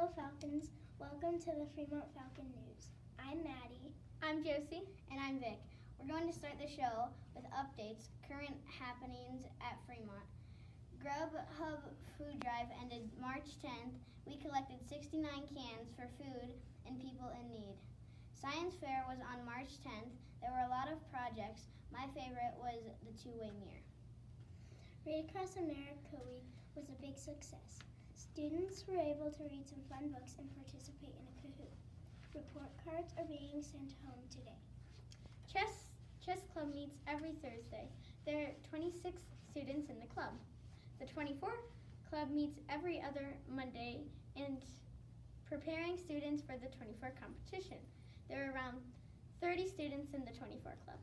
Hello, Falcons. Welcome to the Fremont Falcon News. I'm Maddie. I'm Josie. And I'm Vic. We're going to start the show with updates, current happenings at Fremont. Grubhub Food Drive ended March 10th. We collected 69 cans for food and people in need. Science Fair was on March 10th. There were a lot of projects. My favorite was the two-way mirror. Read Across America Week was a big success. Students were able to read some fun books and participate in a Kahoot. Report cards are being sent home today. Chess Club meets every Thursday. There are 26 students in the club. The 24 Club meets every other Monday and preparing students for the 24 competition. There are around 30 students in the 24 Club.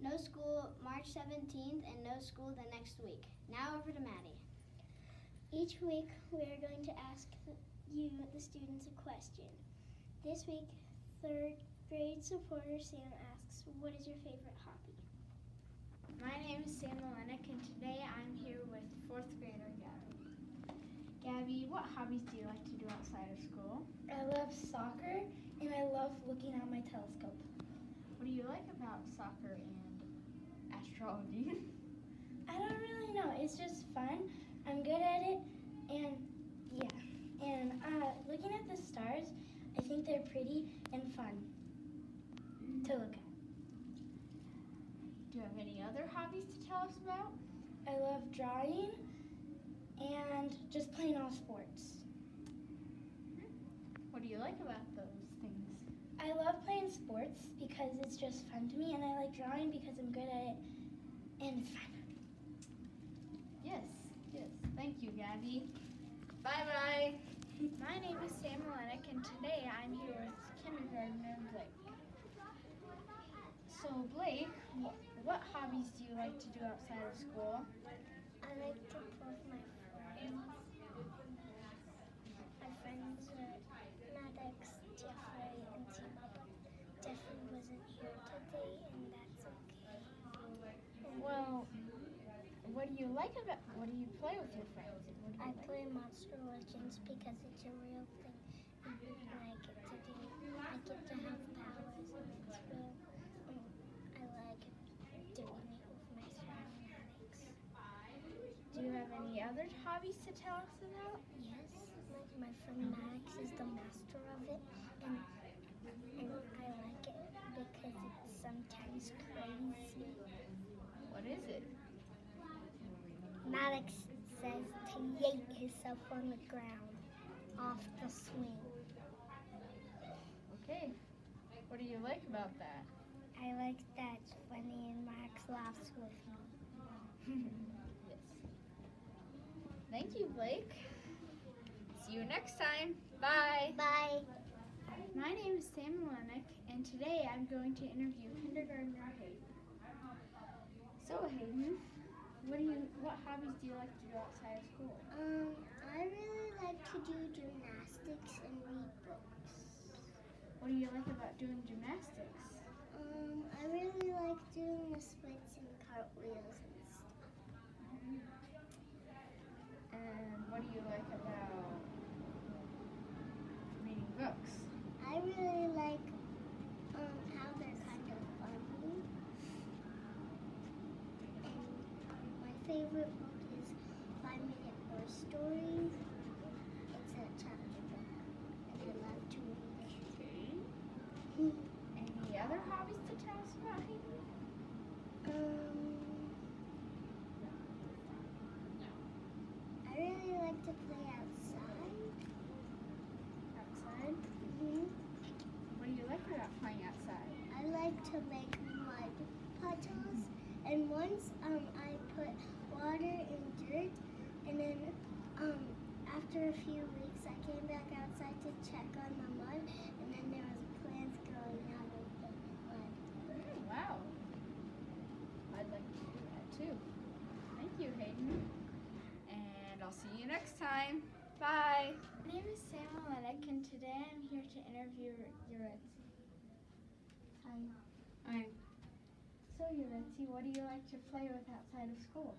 No school March 17th and no school the next week. Now over to Maddie. Each week, we are going to ask you, the students, a question. This week, third grade supporter Sam asks, what is your favorite hobby? My name is Sam Malenik, and today I'm here with fourth grader Gabby. Gabby, what hobbies do you like to do outside of school? I love soccer, and I love looking at my telescope. What do you like about soccer and astrology? I don't really know. It's just fun. I'm good at it, and yeah. And looking at the stars, I think they're pretty and fun to look at. Do you have any other hobbies to tell us about? I love drawing and just playing all sports. What do you like about those things? I love playing sports because it's just fun to me, and I like drawing because I'm good at it, and it's fun. Yes. Thank you, Gabby. Bye-bye. My name is Sam Malenik, and today I'm here with kindergartner Blake. So Blake, what hobbies do you like to do outside of school? I like to play with my friends. My friends are Maddox, Jeffrey, and Tima, but Jeffrey wasn't here today, and that's okay. Well, what do you play with your friends? I play Monster Legends because it's a real thing, and I get to have powers, and it's real. I like doing it with my friend Maddox. Do you have any other hobbies to tell us about? Yes, my friend Maddox is the master of it, and I like it because it's sometimes crazy. What is it? Maddox says to yank himself on the ground off the swing. Okay. What do you like about that? I like that it's funny and Max laughs with me. Yes. Thank you, Blake. See you next time. Bye. Bye. My name is Sam Malenik, and today I'm going to interview kindergartner Hayden. So Hayden, what hobbies do you like to do outside of school? I really like to do gymnastics and read books. What do you like about doing gymnastics? I really like doing the splits and cartwheels and stuff. And what do you like about reading books? I really like how they're kind of funny. And my favorite book is 5 Minute War Stories. It's a chapter book, and I love to read. Okay. Any other hobbies to tell us about, Hayden? I really like to play outside. Outside? What do you like about playing outside? I like to make mud puddles, and once I put water and dirt, and then after a few weeks I came back outside to check on the mud, and then there was plants growing out of the mud. Wow. I'd like to do that too. Thank you, Hayden. And I'll see you next time. Bye. My name is Sam Malenik, and today I'm here to interview Yuretsi. Hi. Hi. So Yuretsi, what do you like to play with outside of school?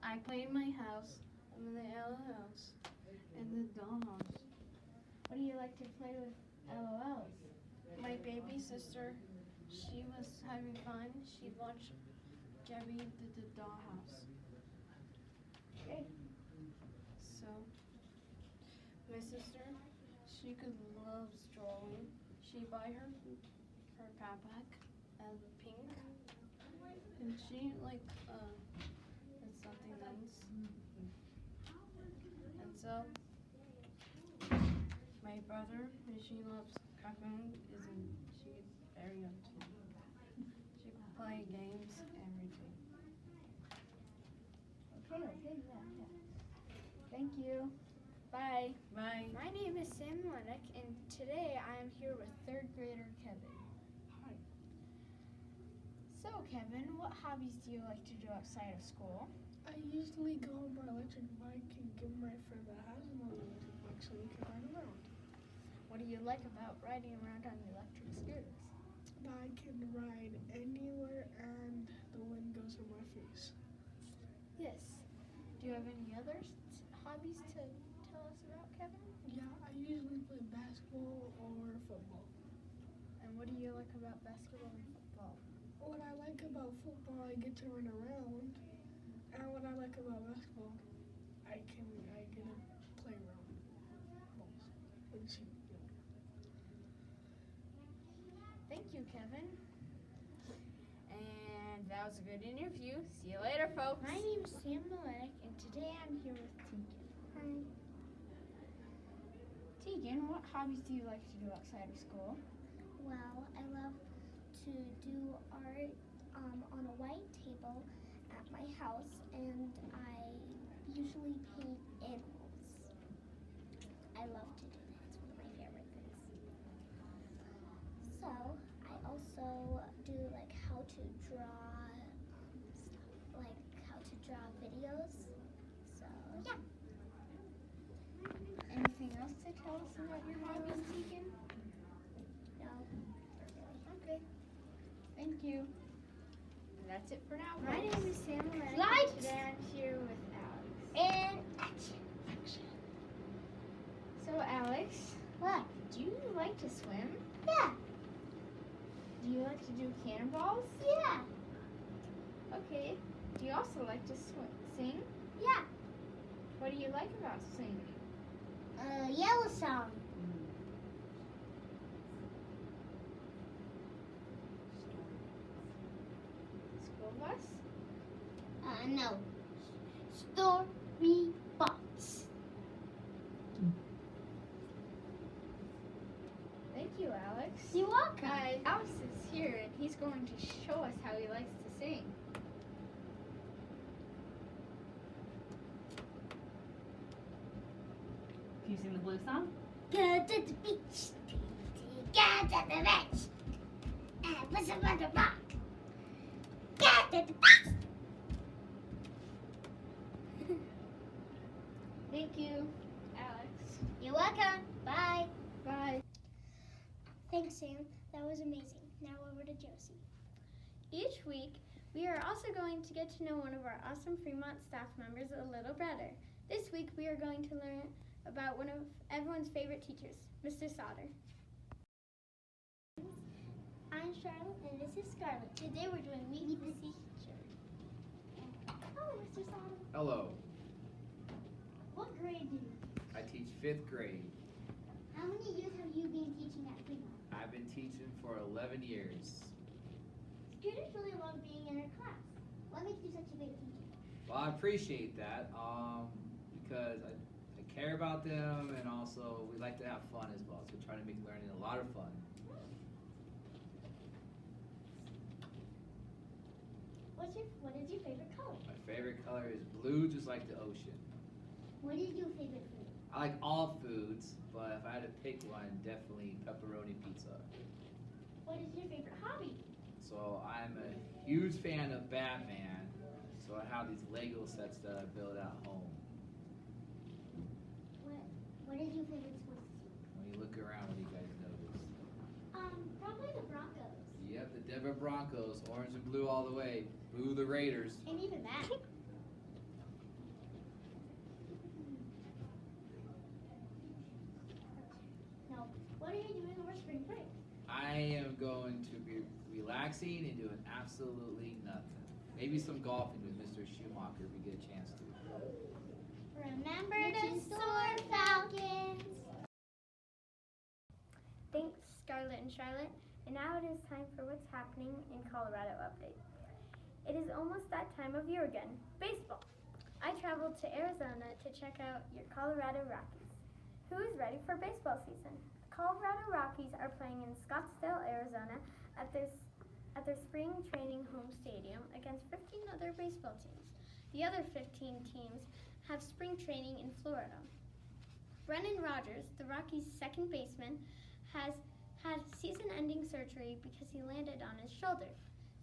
I play in my house, in the yellow house, and the dollhouse. What do you like to play with LOLs? My baby sister, she was having fun. She watched Debbie did the dollhouse. Okay. So, my sister, she could loves drawing. She buy her backpack as pink, and she like it's something nice. And so, my brother, and she loves cartoons, she's very into. She can play games, everything. Okay, yeah. Thank you. Bye. Bye. My name is Sam Lennox, and today I am here with third grader Kevin. Hi. So, Kevin, what hobbies do you like to do outside of school? I usually go on my electric bike and give my friend that has an electric bike so we can ride around. What do you like about riding around on the electric scooters? That I can ride anywhere and the wind goes in my face. Yes. Do you have any other hobbies to tell us about, Kevin? Yeah, I usually play basketball or football. And what do you like about basketball and football? What I like about football, I get to run around. And what I like about basketball, I get to play around balls and shoot. Thank you, Kevin. And that was a good interview. See you later, folks. My name is Sam Malek, and today I'm here with Tegan. Hi. Tegan, what hobbies do you like to do outside of school? Well, I love to do art on a white table at my house, and I usually paint animals. I love to do that. It's one of my favorite things. So, I also do like how to draw stuff, like how to draw videos. So, yeah. Anything else to tell us about your hobbies, Tegan? No. Okay. Thank you. And that's it for now. My name is Sam Lennox, Lights. and today I'm here with Alex. And action. So, Alex, What? do you like to swim? Yeah. Do you like to do cannonballs? Yeah. Okay. Do you also like to sing? Yeah. What do you like about singing? Yellowstone. School bus? No. Story box. Thank you, Alex. You're welcome. Guys, Alex is here and he's going to show us how he likes to sing. Can you sing the blues song? Go to the beach. Go to the beach. And put some on the rock. Go to the beach. Thank you, Alex. You're welcome. Bye. Bye. Thanks, Sam. That was amazing. Now over to Josie. Each week, we are also going to get to know one of our awesome Fremont staff members a little better. This week, we are going to learn about one of everyone's favorite teachers, Mr. Sauter. I'm Charlotte, and this is Scarlett. Today we're doing Meet the Teacher. Oh, Mr. Sauter. Hello, What grade do you? I teach 5th grade. How many years have you been teaching at Fremont? I've been teaching for 11 years. Students really love being in our class. What makes you such a great teacher? Well, I appreciate that because I care about them, and also we like to have fun as well. So we try to make learning a lot of fun. What is your favorite color? My favorite color is blue, just like the ocean. What is your favorite food? I like all foods, but if I had to pick one, definitely pepperoni pizza. What is your favorite hobby? So I'm a huge fan of Batman, so I have these Lego sets that I build at home. What is your favorite sports team? When you look around, what do you guys notice? Probably the Broncos. Yep, the Denver Broncos, orange and blue all the way. Boo the Raiders. And even that. for spring break? I am going to be relaxing and doing absolutely nothing. Maybe some golfing with Mr. Schumacher if we get a chance to. Remember to soar, Falcons. Thanks, Scarlett and Charlotte. And now it is time for what's happening in Colorado update. It is almost that time of year again, baseball. I traveled to Arizona to check out your Colorado Rockies. Who is ready for baseball season? The Colorado Rockies are playing in Scottsdale, Arizona at their spring training home stadium against 15 other baseball teams. The other 15 teams have spring training in Florida. Brendan Rodgers, the Rockies' second baseman, has had season-ending surgery because he landed on his shoulder.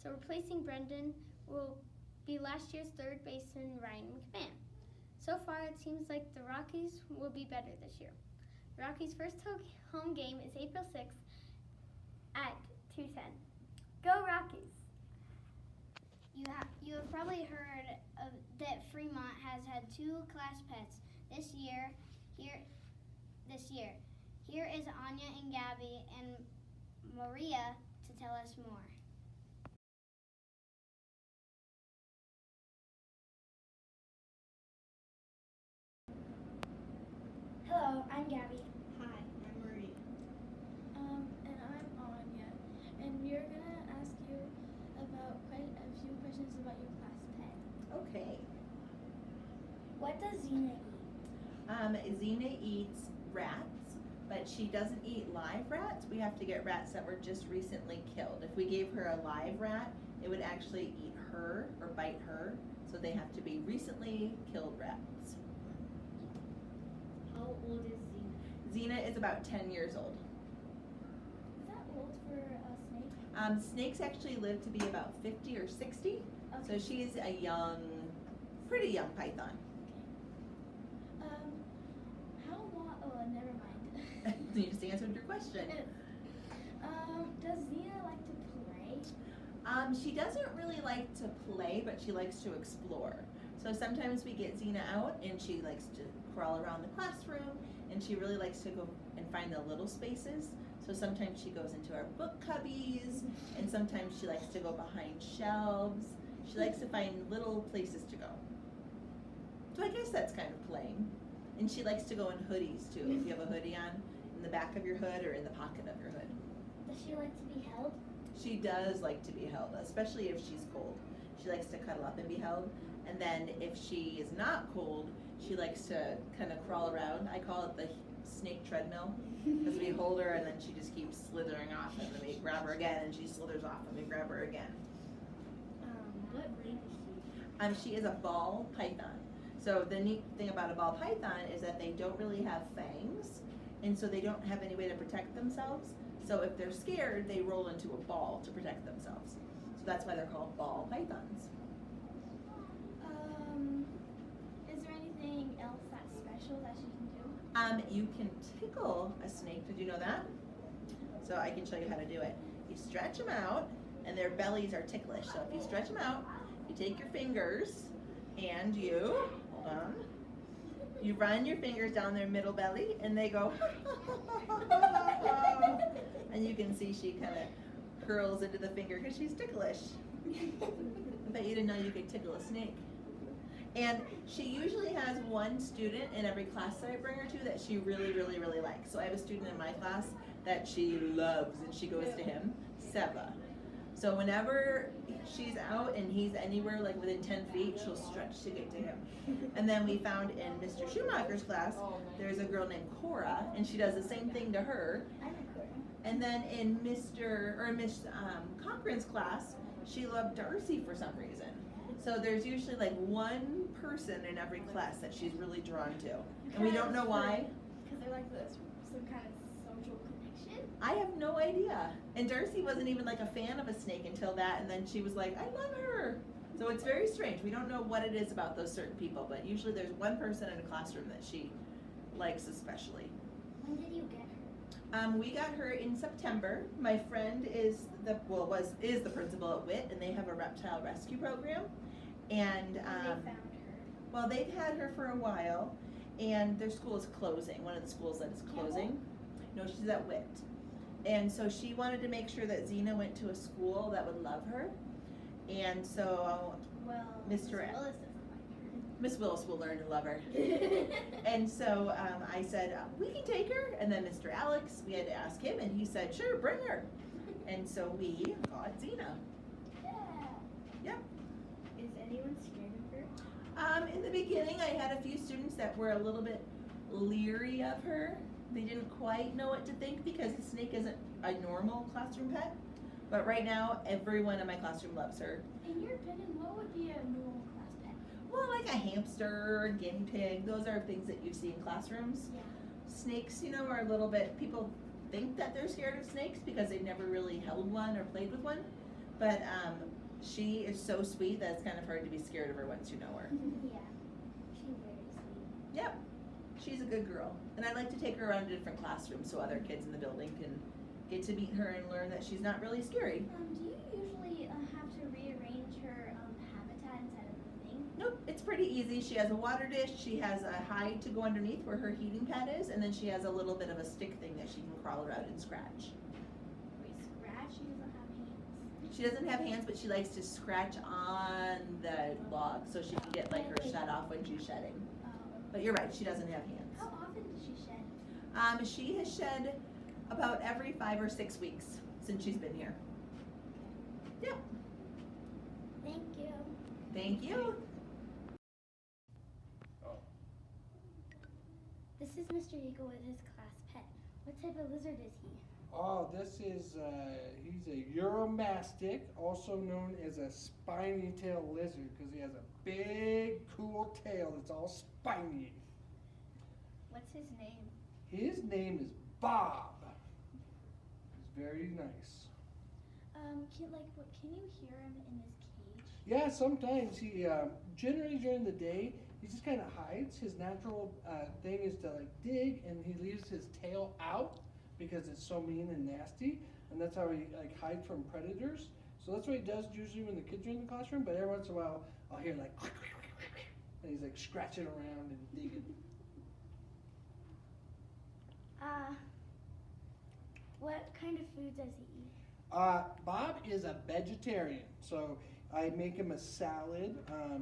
So replacing Brendan will be last year's third baseman Ryan McMahon. So far, it seems like the Rockies will be better this year. The Rockies' first home game is April 6th at 2:10. Go Rockies! You have probably heard that Fremont has had 2 class pets this year. Here is Anya and Gabby and Maria to tell us more. Hello, I'm Gabby. Hi, I'm Marie. And I'm Anya, and we're gonna ask you about quite a few questions about your class pet. Okay. What does Xena eat? Xena eats rats, but she doesn't eat live rats. We have to get rats that were just recently killed. If we gave her a live rat, it would actually eat her or bite her. So they have to be recently killed rats. How old is Xena? Xena is about 10 years old. Is that old for a snake? Snakes actually live to be about 50 or 60. So Okay. she's a pretty young python. How long? Oh, never mind. You just answered your question. Does Xena like to play? She doesn't really like to play, but she likes to explore. So sometimes we get Xena out and she likes to crawl around the classroom, and she really likes to go and find the little spaces. So sometimes she goes into our book cubbies, and sometimes she likes to go behind shelves. She likes to find little places to go. So I guess that's kind of playing. And she likes to go in hoodies too. If you have a hoodie on, in the back of your hood or in the pocket of your hood. Does she like to be held? She does like to be held, especially if she's cold. She likes to cuddle up and be held. And then if she is not cold, she likes to kind of crawl around. I call it the snake treadmill, because we hold her and then she just keeps slithering off, and then we grab her again and she slithers off and we grab her again. What breed is she? She is a ball python. So the neat thing about a ball python is that they don't really have fangs, and so they don't have any way to protect themselves. So if they're scared, they roll into a ball to protect themselves. So that's why they're called ball pythons. Is there anything else that's special that she can do? You can tickle a snake. Did you know that? So I can show you how to do it. You stretch them out, and their bellies are ticklish. So if you stretch them out, you take your fingers and you, hold on, you run your fingers down their middle belly, and they go, and you can see she kind of curls into the finger because she's ticklish. I bet you didn't know you could tickle a snake. And she usually has one student in every class that I bring her to that she really, really, really likes. So I have a student in my class that she loves, and she goes to him, Seba. So whenever she's out and he's anywhere like within 10 feet, she'll stretch to get to him. And then we found in Mr. Schumacher's class, there's a girl named Cora, and she does the same thing to her. I know Cora. And then in Miss Cochran's class, she loved Darcy for some reason. So there's usually like one person in every class that she's really drawn to. And we don't know why. Because they're like this, some kind of social connection. I have no idea. And Darcy wasn't even like a fan of a snake until that, and then she was like, I love her. So it's very strange. We don't know what it is about those certain people, but usually there's one person in a classroom that she likes especially. When did you get her? We got her in September. My friend is the principal at WIT, and they have a reptile rescue program. And They found her. well, they've had her for a while, and their school is closing. One of the schools that is closing. No, she's at WIT. And so she wanted to make sure that Xena went to a school that would love her. And so Mr. Miss Willis will learn to love her. And so I said, we can take her. And then Mr. Alex, we had to ask him, and he said, sure, bring her. And so we got Xena. Yep. Is anyone scared of her? In the beginning, I had a few students that were a little bit leery of her. They didn't quite know what to think because the snake isn't a normal classroom pet. But right now, everyone in my classroom loves her. In your opinion, what would be a normal class pet? Well, like a hamster, a guinea pig, those are things that you see in classrooms. Yeah. Snakes, you know, are a little bit, people think that they're scared of snakes because they've never really held one or played with one. But she is so sweet that it's kind of hard to be scared of her once you know her. Yeah. She's very sweet. Yep, she's a good girl. And I like to take her around to different classrooms so other kids in the building can get to meet her and learn that she's not really scary. Do you usually have to rearrange her habitat inside of the thing? Nope, it's pretty easy. She has a water dish, she has a hide to go underneath where her heating pad is, and then she has a little bit of a stick thing that she can crawl around and scratch. Wait, scratch? She doesn't have hands. She doesn't have hands, but she likes to scratch on the log so she can get like her shut off when she's shedding. But you're right, she doesn't have hands. How often does she shed? She has shed about every 5 or 6 weeks since she's been here. Yeah. Thank you. Thank you. This is Mr. Eagle with his class pet. What type of lizard is he? Oh, this is, he's a Euromastic, also known as a spiny tail lizard, because he has a big, cool tail that's all spiny. What's his name? His name is Bob. He's very nice. Can you hear him in his cage? Yeah, sometimes he, generally during the day, he just kind of hides. His natural thing is to like dig, and he leaves his tail out because it's so mean and nasty, and that's how he like hides from predators. So that's what he does usually when the kids are in the classroom. But every once in a while, I'll hear like, and he's like scratching around and digging. What kind of food does he eat? Bob is a vegetarian, so I make him a salad.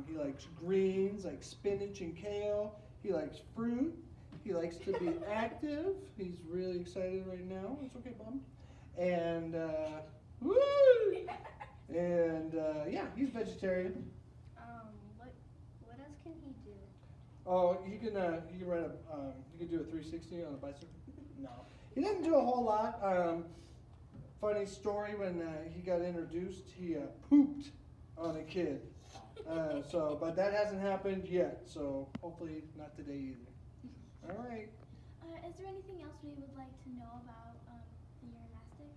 He likes greens like spinach and kale. He likes fruit. He likes to be active. He's really excited right now. It's okay, Bob. And woo! And yeah, he's vegetarian. What else can he do? Oh, he can ride he can do a 360 on a bicycle. No, he doesn't do a whole lot. Funny story, when he got introduced, he pooped on a kid. But that hasn't happened yet, so hopefully not today either. All right. Is there anything else we would like to know about the Euromastic,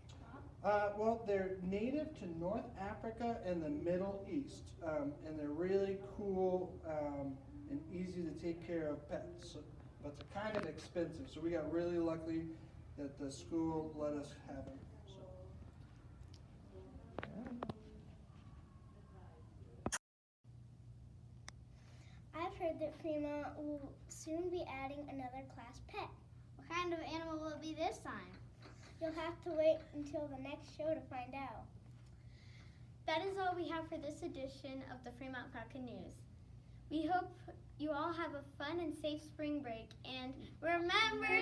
Bob? Well, they're native to North Africa and the Middle East, and they're really cool and easy to take care of pets, but they're kind of expensive. So we got really lucky that the school let us have them. I've heard that Fremont will soon be adding another class pet. What kind of animal will it be this time? You'll have to wait until the next show to find out. That is all we have for this edition of the Fremont Falcon News. We hope you all have a fun and safe spring break, and remember